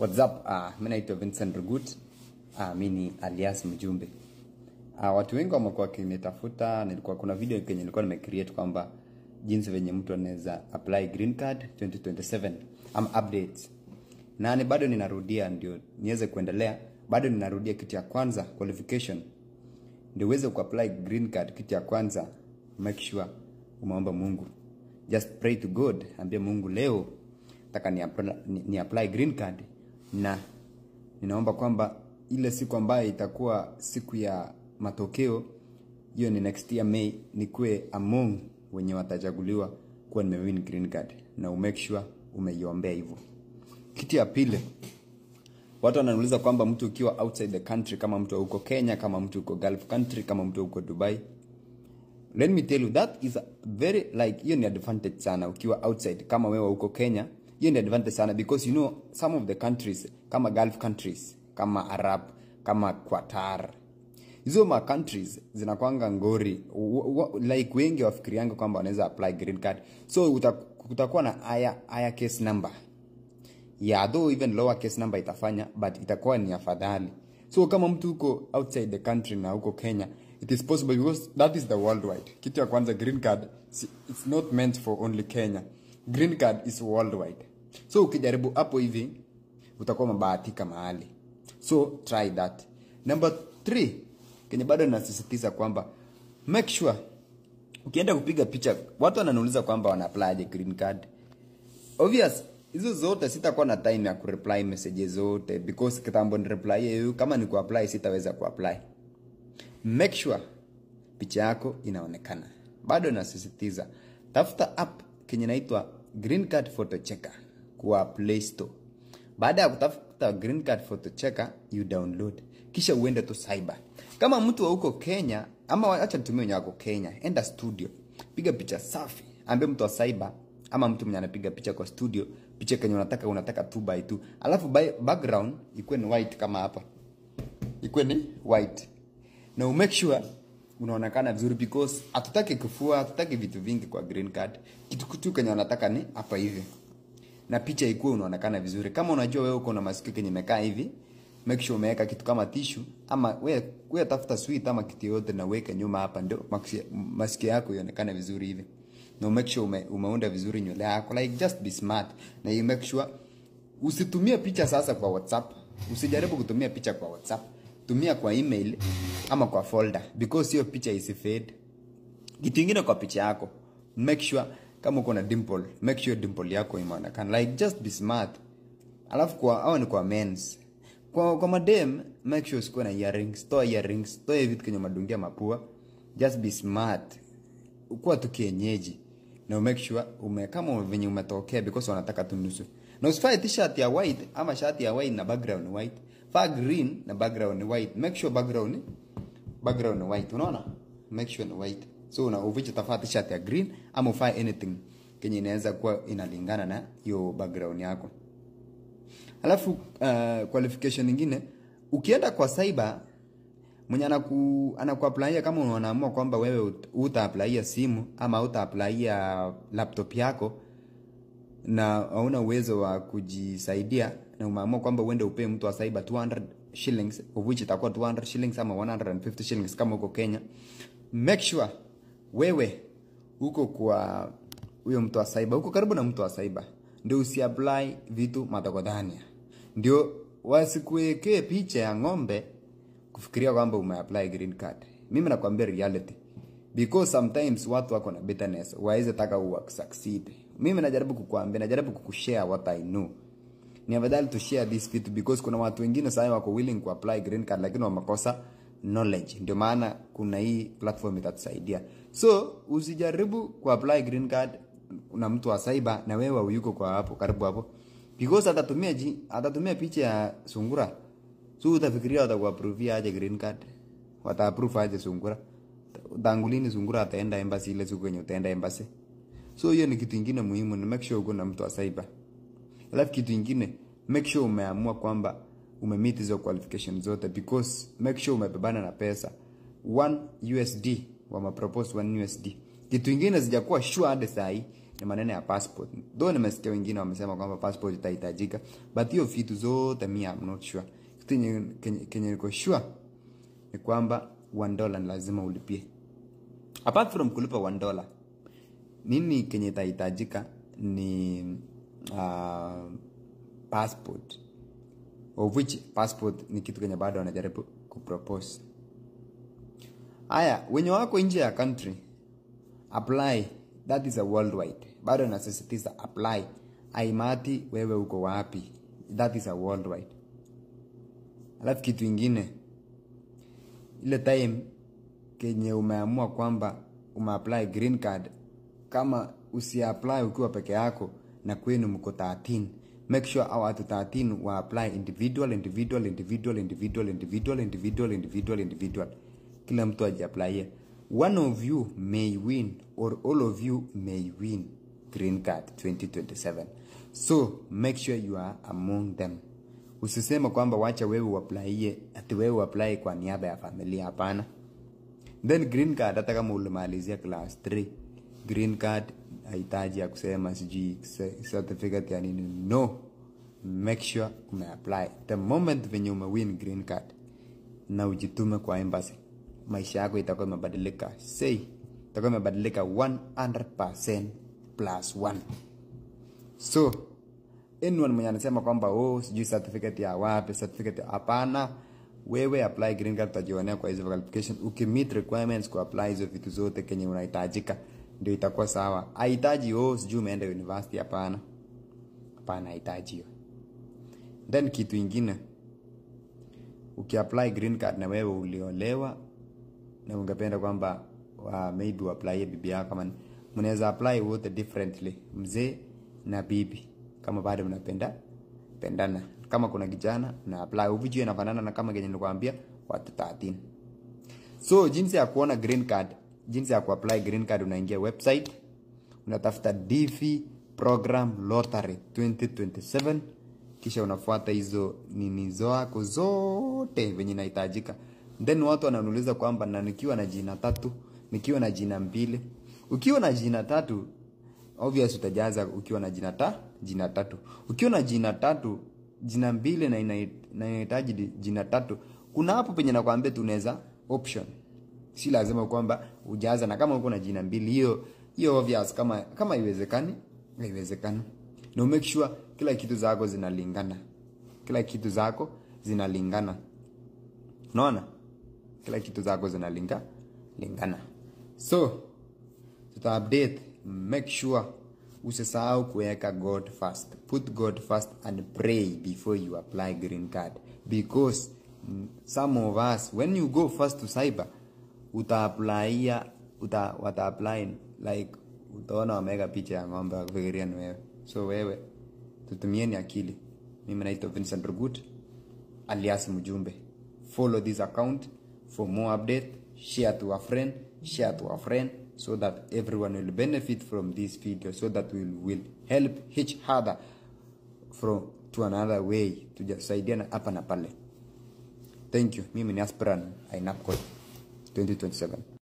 What's up? Mimi naitwa Vincent Rugut. Mimi alias Mjumbe. Watu wengi wamekuwa kinitafuta, kuna video yenye nilikuwa nimecreate kwamba jinsi venye mtu anaweza apply green card 2027 updates. Na ni bado ninarudia ndio niweze kuendelea. Bado ninarudia kitu ya kwanza, qualification. Ndio uweze kuapply green card kitu ya kwanza, make sure umeomba Mungu. Just pray to God, ambia Mungu leo nataka ni apply green card, na ninaomba kwamba ile siku ambayo itakuwa siku ya matokeo, hiyo ni next year May, nikuwe among wenye watachaguliwa kuwa nimewin green card, na umake sure umeiombea hivyo. Kitu ya pili, watu wananiuliza kwamba mtu ukiwa outside the country, kama mtu uko Kenya, kama mtu uko Gulf country, kama mtu uko Dubai, let me tell you that is a very like hiyo ni advantage sana ukiwa outside. Kama wewe uko Kenya, hiyo ni advantage sana because you know some of the countries kama Gulf countries, kama Arab, kama Qatar, hizo ma countries zinakuanga ngori like wengi wafikirianga kwamba wanaweza apply green card. So utakuwa na higher case number. Yeah, though even lower case number itafanya, but itakuwa ni afadhali. So kama mtu uko outside the country na uko Kenya, it is possible because that is the worldwide. Kitu ya kwanza, green card it's not meant for only Kenya. Green card is worldwide. So ukijaribu hapo hivi utakuwa mabahatika mahali. So try that. Number 3, kenye bado nasisitiza kwamba make sure ukienda kupiga picha, watu wananiuliza kwamba wana apply green card. Obvious, hizo zote sitakuwa na time ya kureply messages zote because kitambo ni reply kama ni kuapply sitaweza kuapply. Make sure picha yako inaonekana. Bado nasisitiza, tafuta app kenye inaitwa Green Card Photo Checker kwa Play Store. Baada ya kutafuta Green Card Photo Checker, you download. Kisha uende tu cyber. Kama mtu wa huko Kenya, ama acha nitumie wenye wako Kenya, enda studio, piga picha safi. Ambie mtu wa cyber ama mtu mwenye anapiga picha kwa studio, picha kenye unataka 2x2. Alafu background ikuwe ni white kama hapa. Ikuwe ni white. Na make sure unaonekana vizuri because hatutaki kufua, hatutaki vitu vingi kwa green card. Kitu kenye unataka ni hapa hivi. Na picha ikuwe unaonekana vizuri. Kama unajua wewe uko na masikio kenye imekaa hivi, make sure umeweka kitu kama tissue, ama wewe tafuta sweet ama kitu yote na weka nyuma hapa, ndio masikio yako ionekane vizuri hivi. Na make sure umeunda vizuri nywele yako, like just be smart. Na you make sure usitumie picha sasa kwa WhatsApp. Usijaribu kutumia picha kwa WhatsApp. Tumia kwa email ama kwa folder because hiyo picha isifade. Kitu kingine kwa picha yako, make sure kama uko na dimple, make sure dimple yako imeonekana, like just be smart. Alafu kwa men's, kwa madem, make sure usiwe na earrings, toa earrings, toa vitu kwenye madungia mapua. Just be smart. Ukuwa tu kienyeji. Na make sure kama venye umetokea because wanataka tu nusu. Na usivae t-shirt ya white ama shati ya white na background white. Vaa green na background white. Make sure background white. Unaona? Make sure ni white. So uviche tafaa t-shirt ya green ama uvae anything kenye inaweza kuwa inalingana na hiyo background yako. Alafu qualification nyingine, ukienda kwa cyber, mwenye anakuapplyia, kama unaamua kwamba wewe utaapplyia simu ama utaapplyia laptop yako na hauna uwezo wa kujisaidia, na umeamua kwamba uende upe mtu wa cyber 200 shillings, of which itakuwa 200 shillings ama 150 shillings kama uko Kenya, make sure wewe uko kwa huyo mtu wa cyber, uko karibu na mtu wa cyber, ndio usiapply vitu matakodhania, ndio wasikuwekee picha ya ng'ombe kufikiria kwamba umeapply green card. Mimi nakwambia reality, because sometimes watu wako na bitterness, waweze taka succeed. Mimi najaribu kukuambia, najaribu kukushare what I know. Ni afadhali to share this video because kuna watu wengine sasa wako willing ku apply green card lakini wamekosa knowledge. Ndio maana kuna hii platform itatusaidia. So usijaribu ku apply green card na mtu wa cyber na wewe uyuko kwa hapo karibu hapo, because atatumia picha ya sungura. So utafikiria watakuapprove aje green card? Wataapprove aje sungura? Dangulini sungura ataenda embassy ile siku yenye utaenda embassy. So hiyo ni kitu kingine muhimu, ni make sure uko na mtu wa cyber. Alafu kitu kingine, make sure umeamua kwamba umemeet hizo qualifications zote, because make sure umebebana na pesa. 1 USD, wama propose 1 USD. Kitu kingine sijakuwa sure hadi saa hii, ni maneno ya passport. Though nimesikia wengine wamesema kwamba passport itahitajika, but hiyo vitu zote mimi I'm not sure. Kitu kenye niko sure ni kwamba $1 ni lazima ulipie. Apart from kulipa $1, nini kenye itahitajika ni passport, of which passport ni kitu kenye bado wanajaribu kupropose. Haya, wenye wako nje ya country apply, that is a worldwide. Bado nasisitiza apply. Aimati wewe uko wapi, that is a worldwide. Alafu kitu ingine, ile time kenye umeamua kwamba umeapply green card, kama usiapply ukiwa peke yako na kwenu mko 13, make sure our watu 13 wa apply individual. Kila mtu ajiapply. One of you may win or all of you may win green card 2027. So make sure you are among them. Usisema kwamba wacha wewe uapply, ati wewe uapply kwa niaba ya familia, hapana. Then green card, hata kama ulimalizia class 3, green card haitaji ya kusema siji certificate ya nini. No, make sure umeapply the moment when you win green card na ujitume kwa embassy. Maisha yako itakuwa imebadilika. Itakuwa imebadilika 100% +1. So anyone mwenye anasema kwamba sijui certificate ya wapi, certificate, hapana. Wewe apply green card, utajionea kwa hizo qualification. Ukimeet requirements ku apply hizo vitu zote kenye unahitajika, ndio itakuwa sawa. Haitaji sijui umeenda university, hapana. Hapana, haitaji hiyo. Then kitu kingine, ukiapply green card na wewe uliolewa na ungependa kwamba maybe apply bibi yako, kama mnaweza apply wote differently, mzee na bibi, kama bado pendana. Kama kuna kijana na apply uvijue inafanana na kama kenye nilikwambia watu 13. So jinsi ya kuona green card, jinsi ya kuapply green card, unaingia website, unatafuta DV Program Lottery 2027, kisha unafuata hizo nini zako zote venye inahitajika. Then watu wananiuliza kwamba na nikiwa na jina 3, nikiwa na jina 2. Ukiwa na jina 3, obvious utajaza ukiwa na jina 3. Ukiwa na jina 3, jina 2 na inahitaji jina 3, kuna hapo penye nakwambia tunaweza option. Si lazima kwamba ujaza, na kama uko na jina 2, hiyo obvious, kama haiwezekani. No, make sure kila kitu zako zinalingana. Unaona? Kila kitu zako zinalingana. So tuta update, make sure usisahau kuweka God first. Put God first and pray before you apply green card, because some of us, when you go first to cyber, wata apply like utaona wameka picha ya ng'ombe wakifikiria ni wewe. So wewe tutumieni akili. Mimi naitwa Vincent Rugut alias Mjumbe. Follow this account for more update. Share to a friend, so that everyone will benefit from this video, so that we will help each other to another way, tujasaidiana hapa na pale. Thank you. Mimi ni Aspiran Ainapcode 2027.